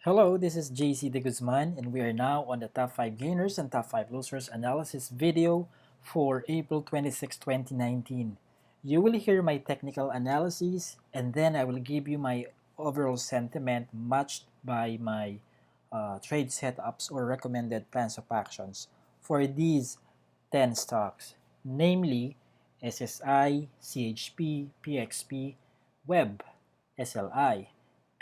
Hello, this is JC De Guzman, and we are now on the top 5 gainers and top 5 losers analysis video for April 26, 2019. You will hear my technical analysis, and then I will give you my overall sentiment matched by my trade setups or recommended plans of actions for these 10 stocks, namely SSI, CHP, PXP, Web, SLI,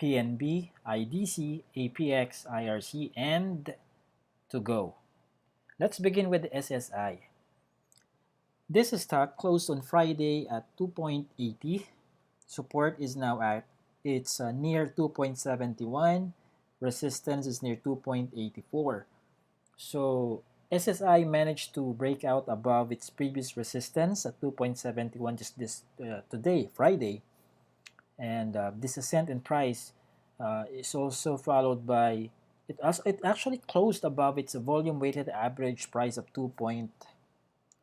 PNB, IDC, APX, IRC, and to go. Let's begin with the SSI. This stock closed on Friday at 2.80. Support is now at it's near 2.71. Resistance is near 2.84. So SSI managed to break out above its previous resistance at 2.71 just this today, Friday, and this ascent in price is also followed by it actually closed above its volume weighted average price of 2 point,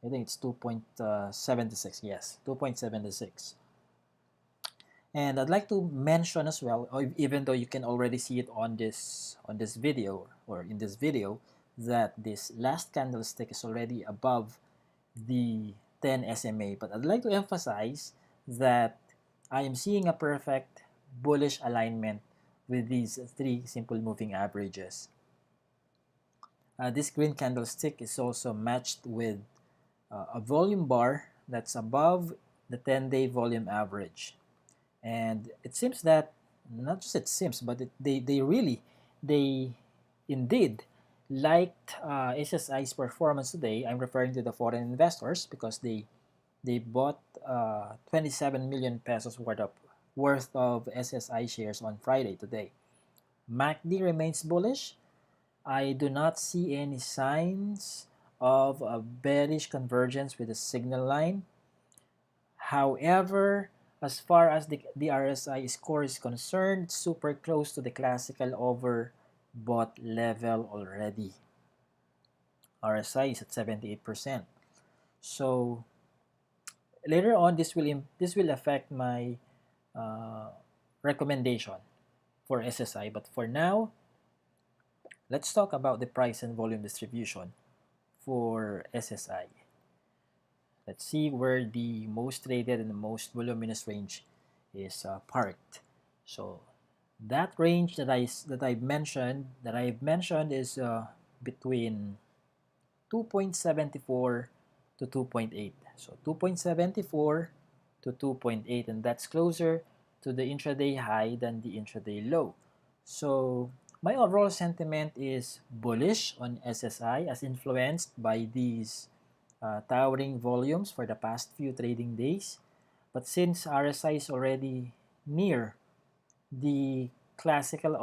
I think it's 2.76, yes, 2.76. And I'd like to mention as well, even though you can already see it on this video or in this video, that this last candlestick is already above the 10 SMA. But I'd like to emphasize that I am seeing a perfect bullish alignment with these three simple moving averages. This green candlestick is also matched with a volume bar that's above the 10-day volume average. And it seems that, not just it seems, but they indeed liked SSI's performance today. I'm referring to the foreign investors because they bought 27 million pesos worth of SSI shares on Friday today. MACD remains bullish. I do not see any signs of a bearish convergence with the signal line. However, as far as the RSI score is concerned, it's super close to the classical overbought level already. RSI is at 78%. So later on, this will affect my recommendation for SSI. But for now, let's talk about the price and volume distribution for SSI. Let's see where the most traded and the most voluminous range is parked. So that range that I've mentioned is between 2.74 to 2.8. So 2.74 to 2.8, and that's closer to the intraday high than the intraday low. So my overall sentiment is bullish on SSI as influenced by these towering volumes for the past few trading days. But since RSI is already near the classical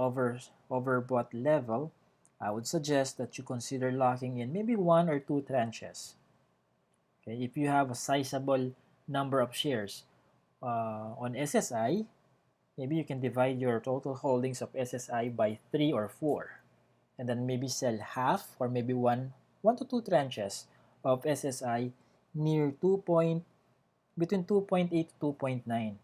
overbought level, I would suggest that you consider locking in maybe one or two tranches. Okay, if you have a sizable number of shares on SSI, maybe you can divide your total holdings of SSI by 3 or 4, and then maybe sell half or maybe one to two tranches of SSI near between 2.8 to 2.9.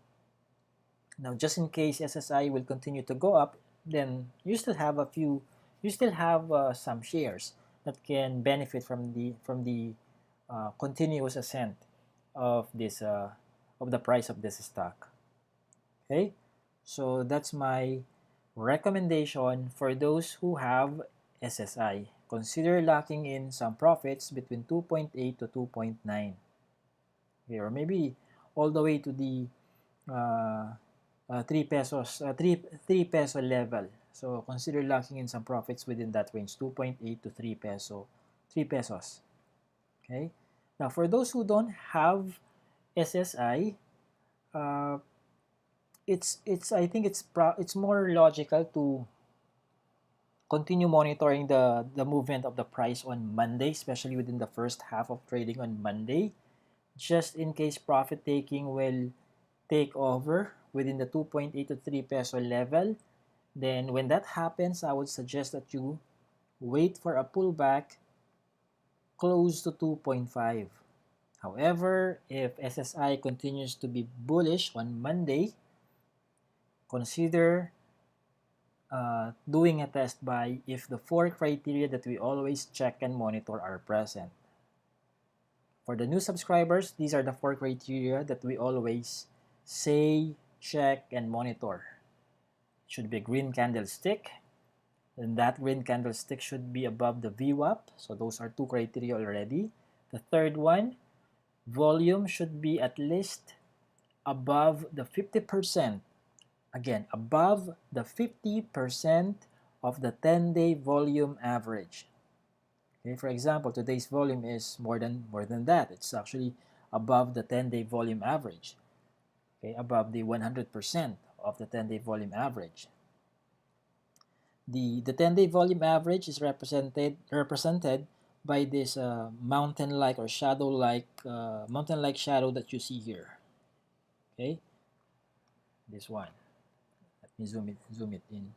Now, just in case SSI will continue to go up, then you still have some shares that can benefit from the continuous ascent of the price of this stock. Okay, so that's my recommendation for those who have SSI. Consider locking in some profits between 2.8 to 2.9. Okay, or maybe all the way to the uh, 3 pesos 3 peso level. So consider locking in some profits within that range, 2.8 to 3 pesos. Okay, now for those who don't have SSI, uh, it's I think it's more logical to continue monitoring the movement of the price on Monday, especially within the first half of trading on Monday, just in case profit taking will take over within the 2.8 to 3 peso level. Then when that happens, I would suggest that you wait for a pullback close to 2.5. However, if SSI continues to be bullish on Monday, consider doing a test buy if the four criteria that we always check and monitor are present. For the new subscribers, these are the four criteria that we always say, check, and monitor. It should be a green candlestick, and that green candlestick should be above the VWAP. So those are two criteria already. The third one, volume should be at least above the 50%. Again, above the 50% of the 10-day volume average. Okay, for example, today's volume is more than that. It's actually above the 10-day volume average. Okay, above the 100% of the 10-day volume average. The 10-day volume average is represented by this mountain-like or shadow-like mountain-like shadow that you see here. Okay, this one. Let me zoom it in.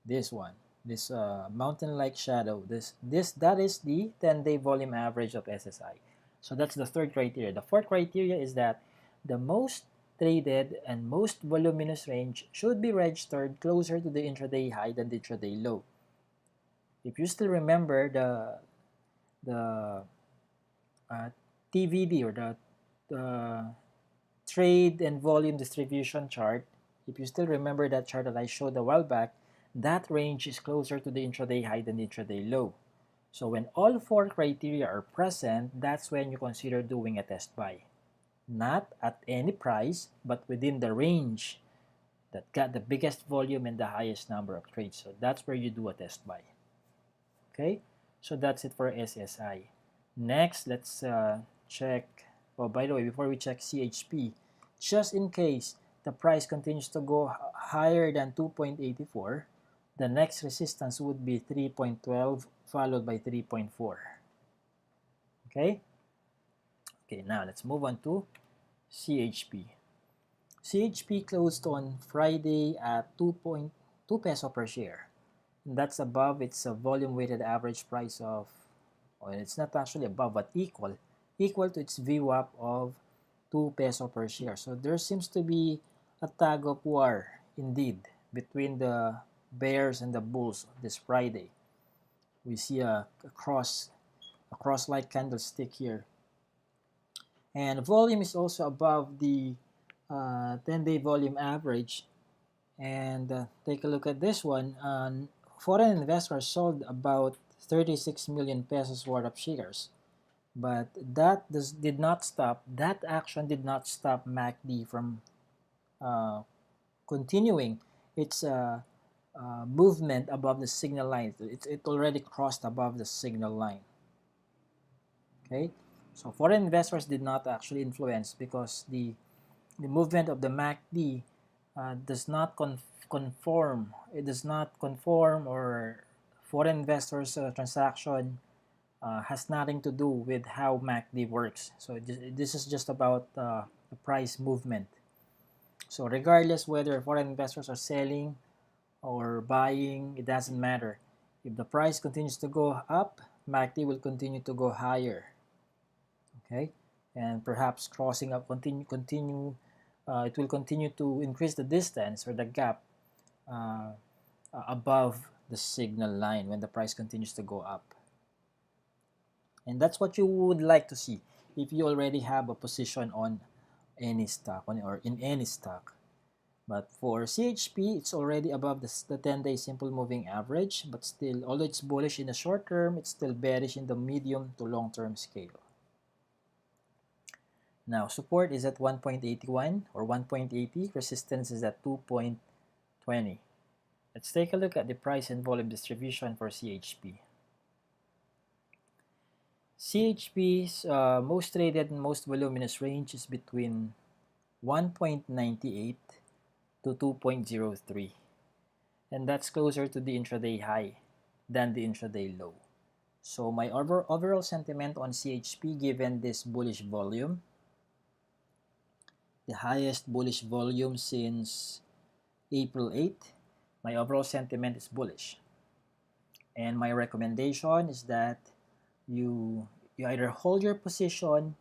This one, this mountain-like shadow. That is the 10-day volume average of SSI. So that's the third criteria. The fourth criteria is that the most traded and most voluminous range should be registered closer to the intraday high than the intraday low. If you still remember the TVD or the trade and volume distribution chart, if you still remember that chart that I showed a while back, that range is closer to the intraday high than the intraday low. So when all four criteria are present, that's when you consider doing a test buy. Not at any price, but within the range that got the biggest volume and the highest number of trades. So that's where you do a test buy. Okay, so that's it for SSI. Next, let's check. Oh, by the way, before we check CHP, just in case the price continues to go higher than 2.84, the next resistance would be 3.12 followed by 3.4. Okay? Okay, now let's move on to CHP. CHP closed on Friday at 2.2 peso per share. And that's above its volume weighted average price of, well, it's not actually above, but equal to its VWAP of 2 peso per share. So there seems to be a tug of war indeed between the bears and the bulls this Friday. We see a cross-like candlestick here. And volume is also above the 10-day volume average. And take a look at this one. Foreign investors sold about 36 million pesos worth of shares. But that that action did not stop MACD from continuing its movement above the signal line. It already crossed above the signal line. Okay, so foreign investors did not actually influence because the movement of the MACD does not conform. It does not conform, or foreign investors transaction has nothing to do with how MACD works. So this is just about the price movement. So regardless whether foreign investors are selling or buying, it doesn't matter. If the price continues to go up, MACD will continue to go higher. Okay, and perhaps crossing up, it will continue to increase the distance or the gap above the signal line when the price continues to go up. And that's what you would like to see if you already have a position on any stock or in any stock. But for CHP, it's already above the 10-day simple moving average, but still, although it's bullish in the short term, it's still bearish in the medium to long-term scale. Now, support is at 1.81 or 1.80. Resistance is at 2.20. Let's take a look at the price and volume distribution for CHP. CHP's most traded and most voluminous range is between 1.98 to 2.03. And that's closer to the intraday high than the intraday low. So my overall sentiment on CHP, given this bullish volume, the highest bullish volume since April 8th, my overall sentiment is bullish. And my recommendation is that you either hold your position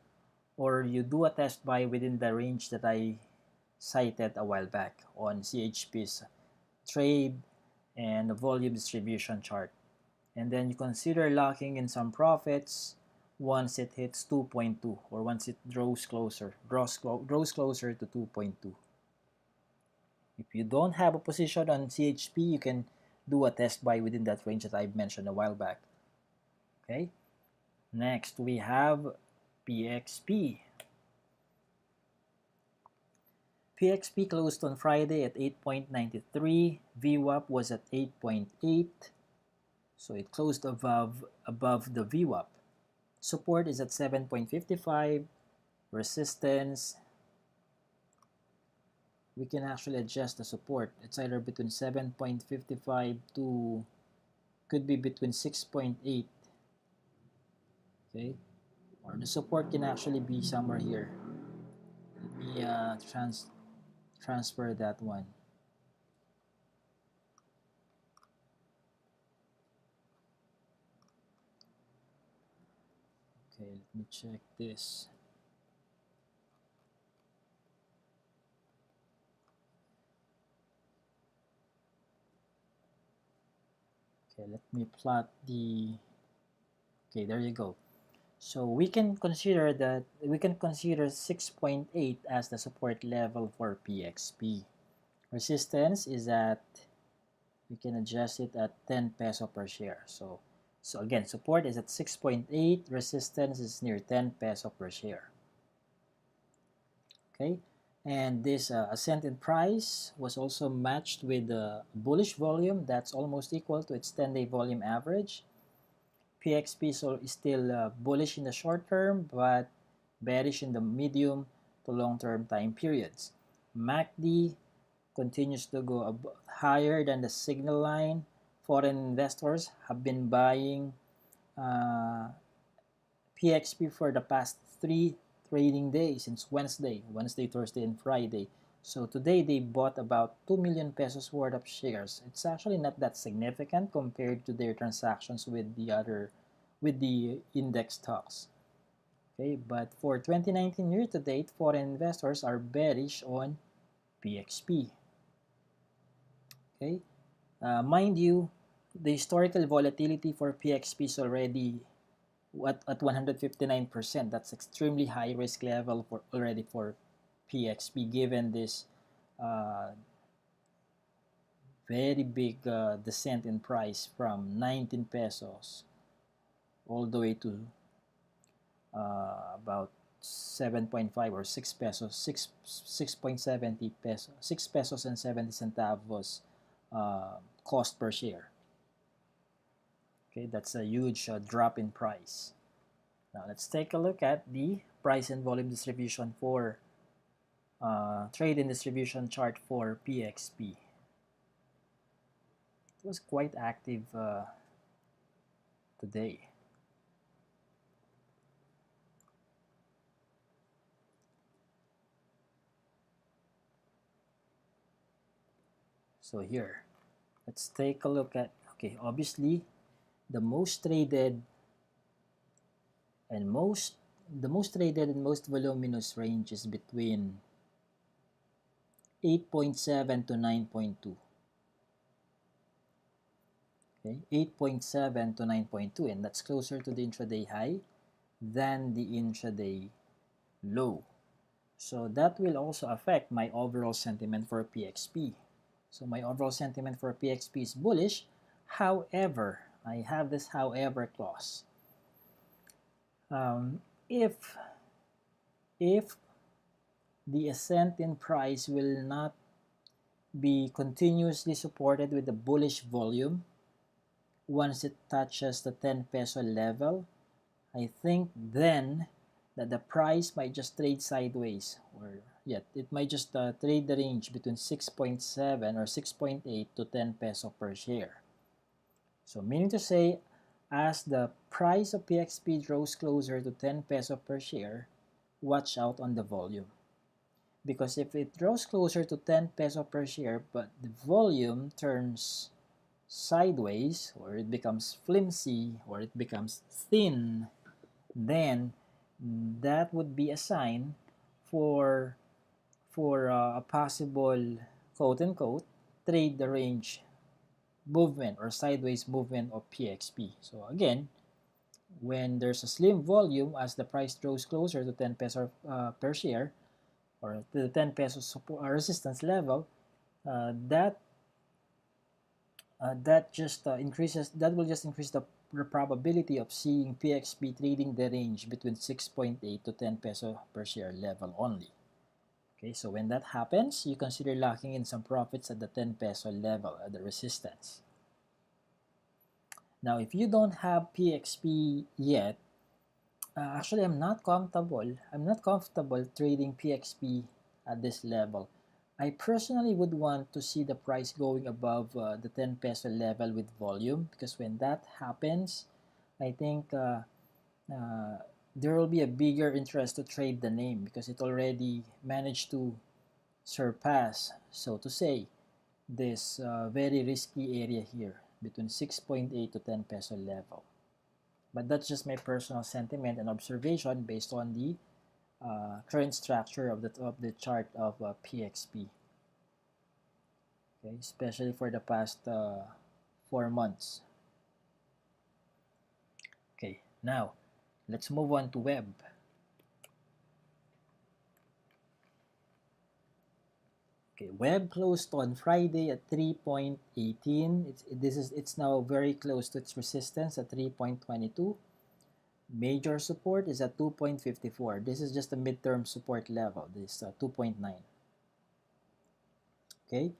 or you do a test buy within the range that I cited a while back on CHP's trade and the volume distribution chart. And then you consider locking in some profits once it hits 2.2 or once it draws closer to 2.2. If you don't have a position on CHP, you can do a test buy within that range that I mentioned a while back. Okay. Next, we have PXP. PXP closed on Friday at 8.93. VWAP was at 8.8. So it closed above the VWAP. Support is at 7.55. Resistance, we can actually adjust the support. It's either between 7.55 to, could be between 6.8. Okay, or the support can actually be somewhere here. Let me transfer that one. Okay, let me check this. Okay, let me plot the, okay, there you go. So we can consider 6.8 as the support level for PXP. Resistance is at, we can adjust it at 10 peso per share. So again, support is at 6.8, resistance is near 10 peso per share. Okay, and this ascent in price was also matched with the bullish volume that's almost equal to its 10-day volume average. PXP is still bullish in the short term, but bearish in the medium to long-term time periods. MACD continues to go higher than the signal line. Foreign investors have been buying PXP for the past 3 trading days since Wednesday, Thursday, and Friday. So today they bought about 2 million pesos worth of shares. It's actually not that significant compared to their transactions with the index stocks. Okay, but for 2019 year to date, foreign investors are bearish on PXP. Okay, mind you, the historical volatility for PXP is already at 159%. That's extremely high risk level for PXP, given this very big descent in price from 19 pesos all the way to about 7.5 or 6 pesos, 6.70 pesos, 6 pesos and 70 centavos cost per share. Okay, that's a huge drop in price. Now let's take a look at the price and volume distribution for trade and distribution chart for PXP. It was quite active today. So here, let's take a look at, okay, obviously the most traded and most voluminous range is between 8.7 to 9.2. Okay, 8.7 to 9.2, and that's closer to the intraday high than the intraday low. So that will also affect my overall sentiment for PXP. So my overall sentiment for PXP is bullish. However, I have this however clause. If the ascent in price will not be continuously supported with the bullish volume, once it touches the 10 peso level, I think then that the price might just trade sideways, or it might just trade the range between 6.7 or 6.8 to 10 peso per share. So meaning to say, as the price of PXP draws closer to 10 peso per share, watch out on the volume. Because if it draws closer to 10 peso per share, but the volume turns sideways, or it becomes flimsy, or it becomes thin, then that would be a sign for a possible quote-unquote trade the range movement or sideways movement of PXP. So again, when there's a slim volume, as the price draws closer to 10 peso per share, or to the 10 peso support, resistance level, that that will just increase the probability of seeing PXP trading the range between 6.8 to 10 peso per share level only. Okay, so when that happens, you consider locking in some profits at the 10 peso level at the resistance. Now, if you don't have PXP yet, actually I'm not comfortable. I'm not comfortable trading PXP at this level. I personally would want to see the price going above the 10 peso level with volume, because when that happens, I think uh, there will be a bigger interest to trade the name, because it already managed to surpass, so to say, this very risky area here between 6.8 to 10 peso level. But that's just my personal sentiment and observation based on the current structure of the chart of PXP. Okay, especially for the past 4 months. Okay, now let's move on to web. Okay, web closed on Friday at 3.18. It's now very close to its resistance at 3.22. Major support is at 2.54. This is just a midterm support level. This 2.9. Okay,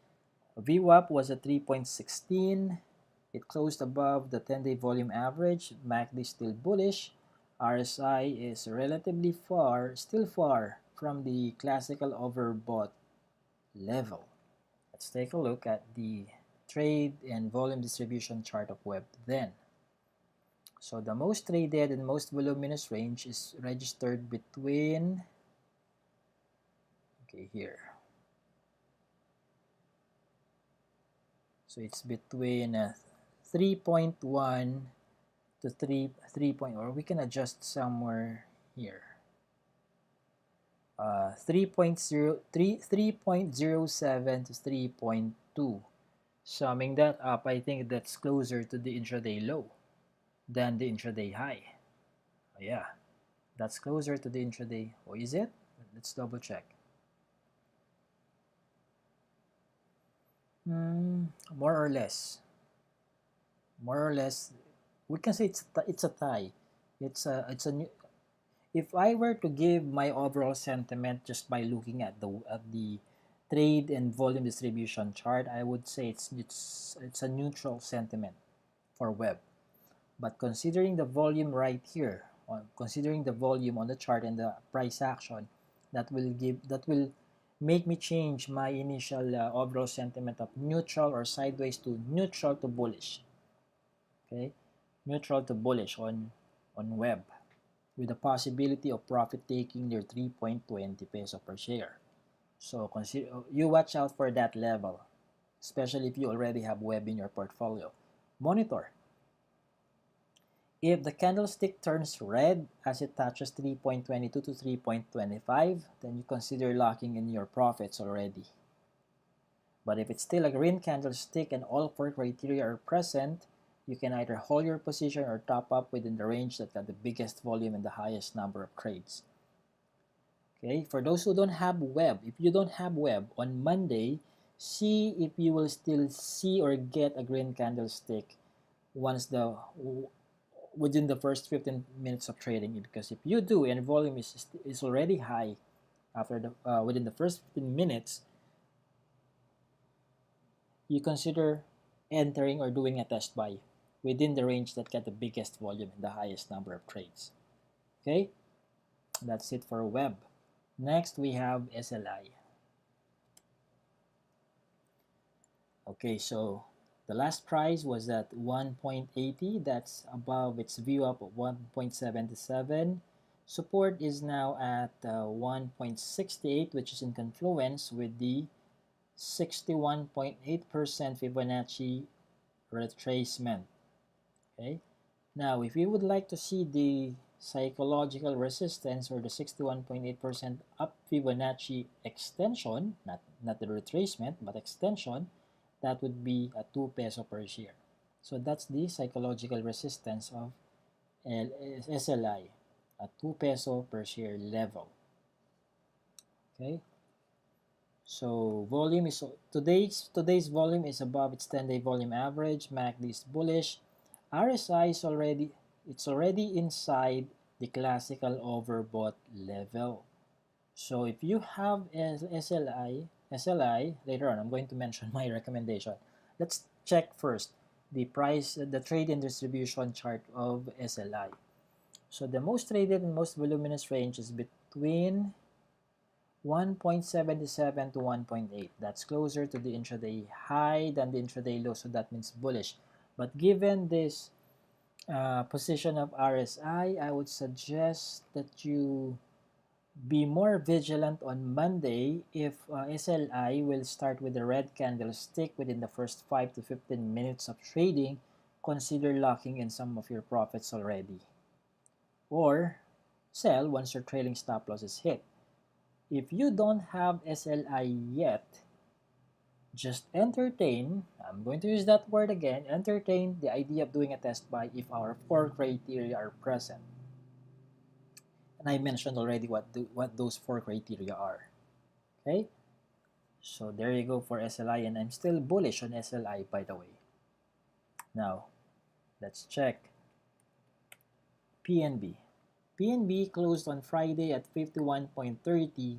VWAP was at 3.16. It closed above the 10-day volume average. MACD is still bullish. RSI is relatively still far from the classical overbought level. Let's take a look at the trade and volume distribution chart of web then. So the most traded and most voluminous range is registered between, okay, here. So it's between 3.1 to 3 point, or we can adjust somewhere here. 3.07 to 3.2. Summing that up, I think that's closer to the intraday low than the intraday high. Oh, yeah, that's closer to the intraday. Oh, is it? Let's double check. More or less. More or less, we can say it's a tie. It's a new. If I were to give my overall sentiment just by looking at the trade and volume distribution chart, I would say it's a neutral sentiment for web. But considering the volume right here, considering the volume on the chart and the price action, that will make me change my initial overall sentiment of neutral or sideways to neutral to bullish. Okay, neutral to bullish on web, with the possibility of profit taking near 3.20 peso per share. So you watch out for that level, especially if you already have web in your portfolio. Monitor. If the candlestick turns red as it touches 3.22 to 3.25, then you consider locking in your profits already. But if it's still a green candlestick and all four criteria are present, you can either hold your position or top up within the range that got the biggest volume and the highest number of trades. Okay, for those who don't have web, if you don't have web, on Monday, see if you will still see or get a green candlestick within the first 15 minutes of trading. Because if you do and volume is already high within the first 15 minutes, you consider entering or doing a test buy within the range that got the biggest volume and the highest number of trades. Okay, that's it for web. Next, we have SLI. Okay, so the last price was at 1.80. That's above its VWAP of 1.77. Support is now at 1.68, which is in confluence with the 61.8% Fibonacci retracement. Okay, now if you would like to see the psychological resistance or the 61.8% up Fibonacci extension, not the retracement but extension, that would be a 2 peso per share. So that's the psychological resistance of SLI, a 2 peso per share level. Okay, so volume is today's volume is above its 10-day volume average. MACD is bullish. RSI is already inside the classical overbought level. So if you have SLI, later on I'm going to mention my recommendation. Let's check first the trade and distribution chart of SLI. So the most traded and most voluminous range is between 1.77 to 1.8. That's closer to the intraday high than the intraday low, so that means bullish. But given this position of RSI, I would suggest that you be more vigilant on Monday if SLI will start with a red candlestick within the first 5 to 15 minutes of trading. Consider locking in some of your profits already. Or sell once your trailing stop loss is hit. If you don't have SLI yet, just entertain, I'm going to use that word again, entertain the idea of doing a test buy if our 4 criteria are present. And I mentioned already what those 4 criteria are. Okay? So there you go for SLI, and I'm still bullish on SLI, by the way. Now, let's check PNB. PNB closed on Friday at 51.30.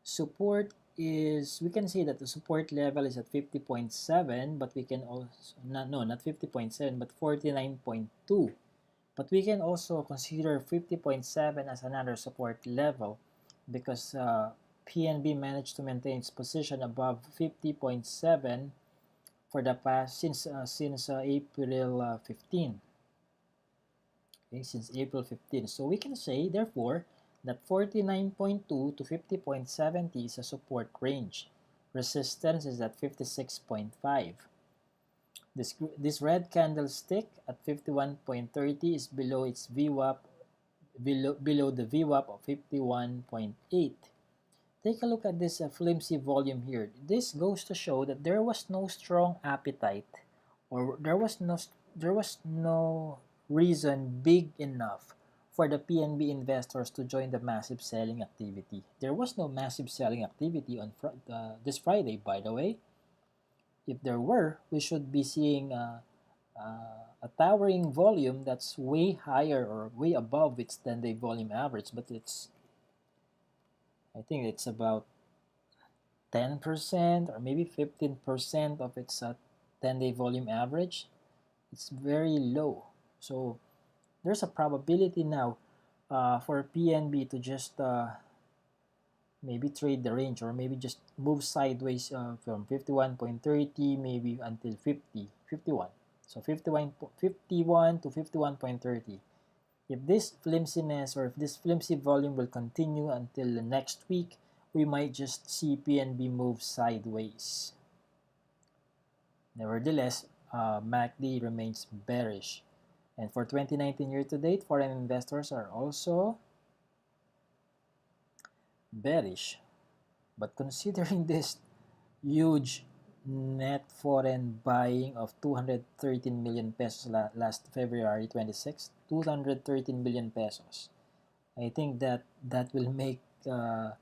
Support is, we can say that the support level is at 50.7, but we can also, not 50.7, but 49.2. But we can also consider 50.7 as another support level because PNB managed to maintain its position above 50.7 for the past since April 15. Okay, since April 15. So we can say therefore that 49.2 to 50.70 is a support range. Resistance is at 56.5. This red candlestick at 51.30 is below its VWAP, below the VWAP of 51.8. Take a look at this flimsy volume here. This goes to show that there was no strong appetite, or there was no reason big enough for the PNB investors to join the massive selling activity. There was no massive selling activity on this Friday, by the way. If there were, we should be seeing a towering volume that's way higher or way above its 10-day volume average, but I think it's about 10% or maybe 15% of its 10-day volume average. It's very low. So there's a probability now for PNB to just maybe trade the range or maybe just move sideways from 51.30 maybe until 51. So 51 to 51.30. If this flimsiness or if this flimsy volume will continue until the next week, we might just see PNB move sideways. Nevertheless, MACD remains bearish. And for 2019 year-to-date, foreign investors are also bearish. But considering this huge net foreign buying of 213 million pesos last February 26, 213 million pesos, I think that will make the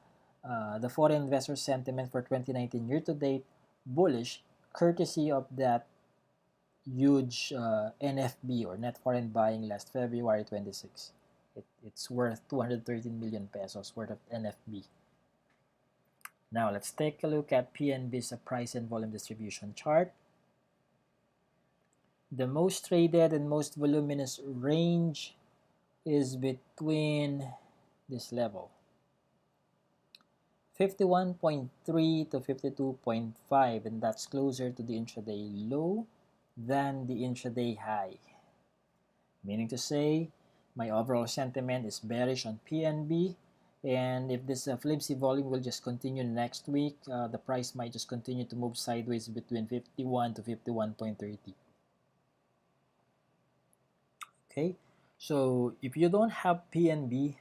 foreign investor sentiment for 2019 year-to-date bullish, courtesy of that huge NFB or net foreign buying last February 26. It's worth 213 million pesos worth of NFB. Now let's take a look at PNB's price and volume distribution chart. The most traded and most voluminous range is between this level, 51.3 to 52.5, and that's closer to the intraday low than the intraday high. Meaning to say, my overall sentiment is bearish on PNB, and if this flimsy volume will just continue next week, the price might just continue to move sideways between 51 to 51.30. Okay, so if you don't have PNB,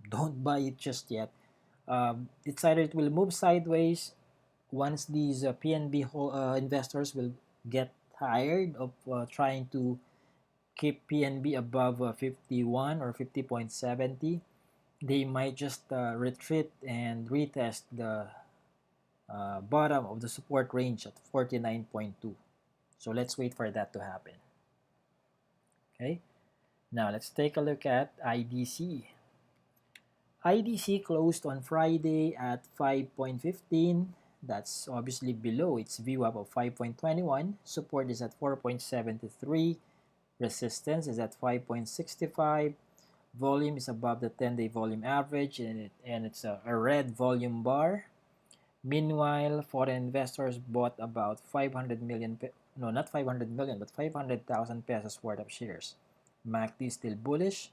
don't buy it just yet. It's either it will move sideways once these PNB investors will get tired of trying to keep PNB above 51 or 50.70, they might just retreat and retest the bottom of the support range at 49.2. So let's wait for that to happen. Okay, now let's take a look at IDC. IDC closed on Friday at 5.15. That's obviously below its VWAP of 5.21. Support is at 4.73. Resistance is at 5.65. Volume is above the 10-day volume average, and it's a red volume bar. Meanwhile, foreign investors bought about 500 million, no, not 500 million, but 500,000 pesos worth of shares. MACD is still bullish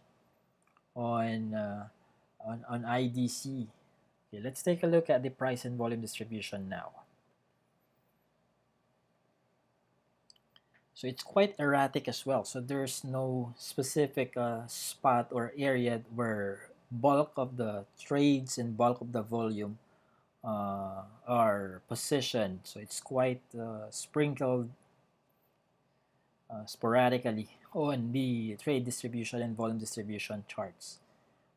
on IDC. Okay, let's take a look at the price and volume distribution now. So it's quite erratic as well. So there's no specific spot or area where bulk of the trades and bulk of the volume are positioned. So it's quite sprinkled sporadically on the trade distribution and volume distribution charts.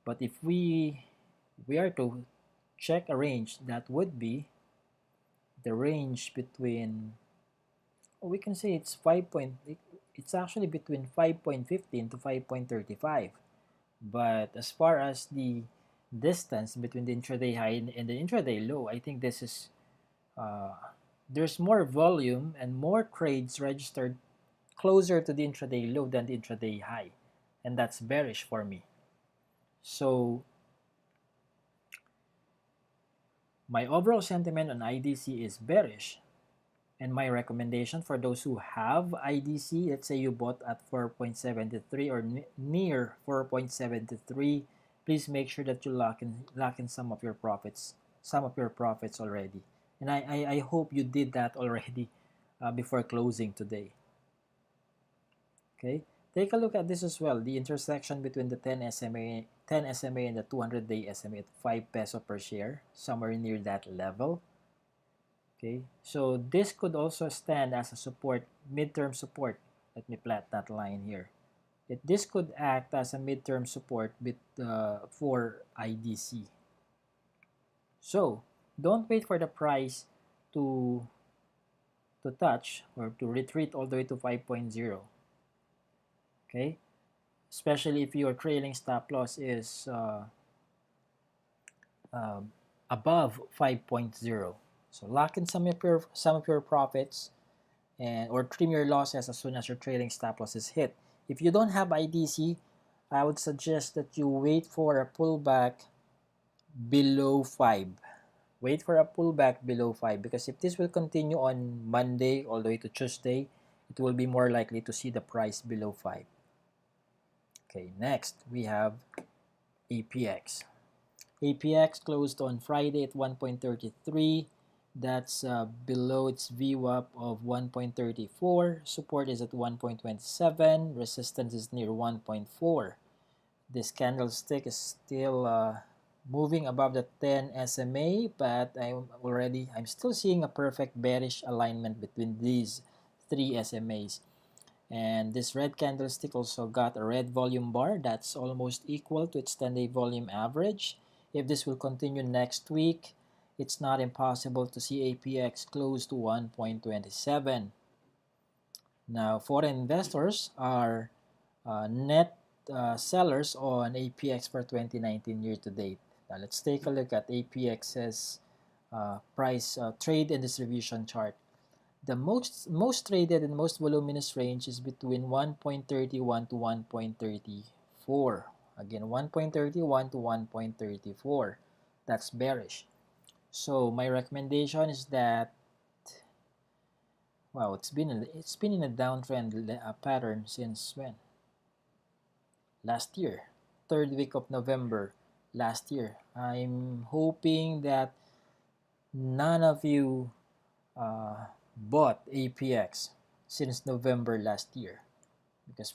But if we are to check a range, that would be the range between, we can say it's it's actually between 5.15 to 5.35. But as far as the distance between the intraday high and the intraday low, I think this is there's more volume and more trades registered closer to the intraday low than the intraday high, and that's bearish for me. So my overall sentiment on IDC is bearish, and my recommendation for those who have IDC, let's say you bought at 4.73 or near 4.73, please make sure that you lock in some of your profits already. And I hope you did that already before closing today. Okay, take a look at this as well. The intersection between the 10 SMA and the 200-day SMA at 5 peso per share, somewhere near that level. Okay, so this could also stand as a support, midterm support. Let me plot that line here. This could act as a midterm support for IDC. So don't wait for the price to touch or to retreat all the way to 5.0. Okay, especially if your trailing stop loss is above 5.0. So lock in some of your profits or trim your losses as soon as your trailing stop loss is hit. If you don't have IDC, I would suggest that you wait for a pullback below 5. Wait for a pullback below 5, because if this will continue on Monday all the way to Tuesday, it will be more likely to see the price below 5. Okay, next we have APX. APX closed on Friday at 1.33. That's below its VWAP of 1.34. Support is at 1.27. Resistance is near 1.4. This candlestick is still moving above the 10 SMA, but I'm still seeing a perfect bearish alignment between these three SMAs. And this red candlestick also got a red volume bar that's almost equal to its 10-day volume average. If this will continue next week, it's not impossible to see APX close to 1.27. Now, foreign investors are net sellers on APX for 2019 year to date. Now, let's take a look at APX's price trade and distribution chart. The most traded and most voluminous range is between 1.31 to 1.34. Again, 1.31 to 1.34. That's bearish. So my recommendation is that, wow, it's been in a downtrend pattern since when? Last year, third week of November last year. I'm hoping that none of you bought APX since November last year, because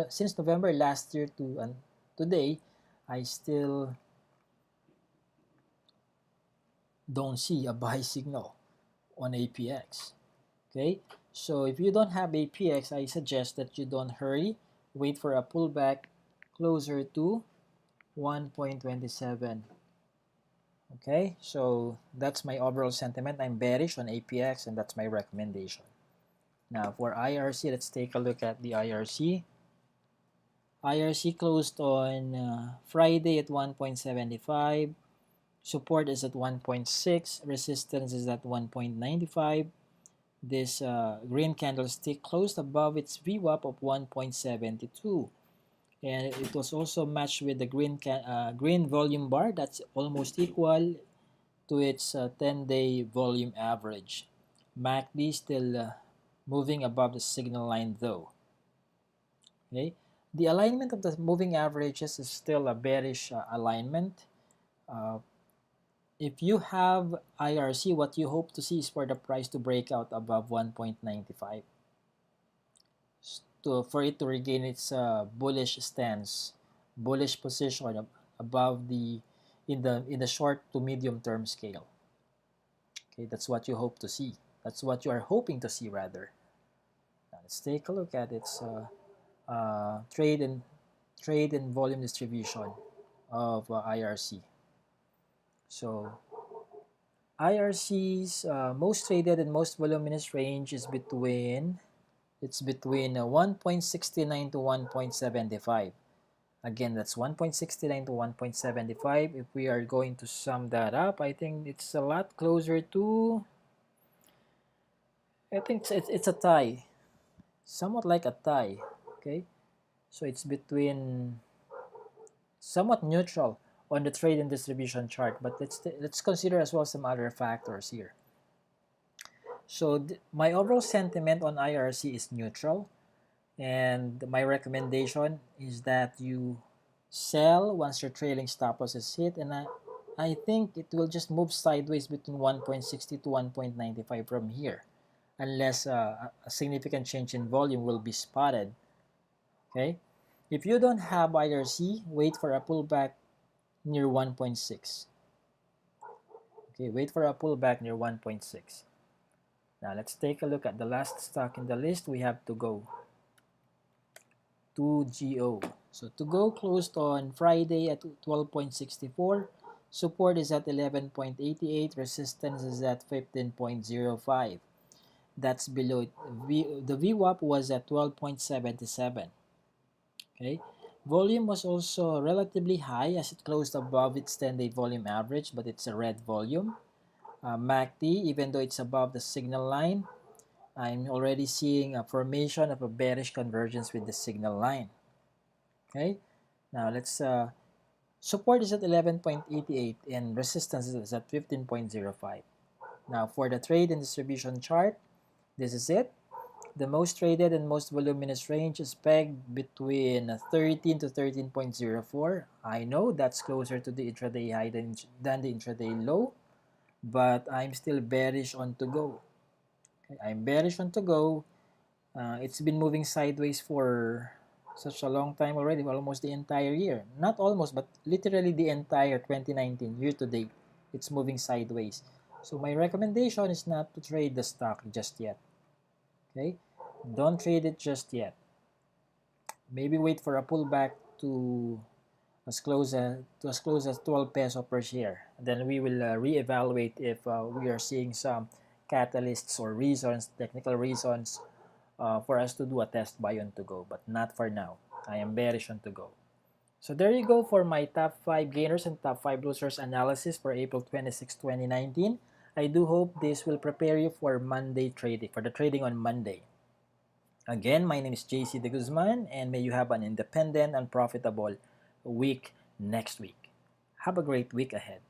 since November last year to today, I still don't see a buy signal on APX. Okay, so if you don't have APX, I suggest that you don't hurry. Wait for a pullback closer to 1.27. Okay, so that's my overall sentiment. I'm bearish on APX, and that's my recommendation. Now for IRC, let's take a look at the IRC. IRC closed on Friday at 1.75. Support is at 1.6. Resistance is at 1.95. This green candlestick closed above its VWAP of 1.72. And it was also matched with the green volume bar that's almost equal to its 10-day volume average. MACD still moving above the signal line though. Okay, the alignment of the moving averages is still a bearish alignment. If you have IRC, what you hope to see is for the price to break out above 1.95 for it to regain its bullish stance, bullish position above the in the short to medium term scale. Okay, that's what you hope to see. That's what you are hoping to see rather. Now let's take a look at its trade and volume distribution of IRC. So IRC's most traded and most voluminous range is between 1.69 to 1.75. Again, that's 1.69 to 1.75. If we are going to sum that up, I think it's a lot closer to, I think it's a tie, somewhat like a tie. Okay, so it's between somewhat neutral on the trade and distribution chart, but let's consider as well some other factors here. So my overall sentiment on IRC is neutral, and my recommendation is that you sell once your trailing stop loss is hit, and I think it will just move sideways between 1.60 to 1.95 from here, unless a significant change in volume will be spotted. Okay, if you don't have IRC, wait for a pullback near 1.6. Okay, wait for a pullback near 1.6. Now let's take a look at the last stock in the list. We have TOGO. So TOGO closed on Friday at 12.64. Support is at 11.88. Resistance is at 15.05. That's below the VWAP was at 12.77. Okay, volume was also relatively high as it closed above its 10-day volume average, but it's a red volume. MACD, even though it's above the signal line, I'm already seeing a formation of a bearish convergence with the signal line. Okay, now let's support is at 11.88 and resistance is at 15.05. Now for the trade and distribution chart, this is it. The most traded and most voluminous range is pegged between 13 to 13.04. I know that's closer to the intraday high than the intraday low, but I'm still bearish on TOGO. Okay, I'm bearish on TOGO. It's been moving sideways for such a long time already, almost the entire year. Not almost, but literally the entire 2019 year to date. It's moving sideways. So my recommendation is not to trade the stock just yet. Okay, don't trade it just yet. Maybe wait for a pullback to as close as 12 peso per share. Then we will reevaluate if we are seeing some catalysts or reasons, technical reasons for us to do a test buy on TOGO, but not for now. I am bearish on TOGO. So there you go for my top 5 gainers and top 5 losers analysis for April 26, 2019. I do hope this will prepare you for Monday trading, for the trading on Monday. Again, my name is JC De Guzman, and may you have an independent and profitable week next week. Have a great week ahead.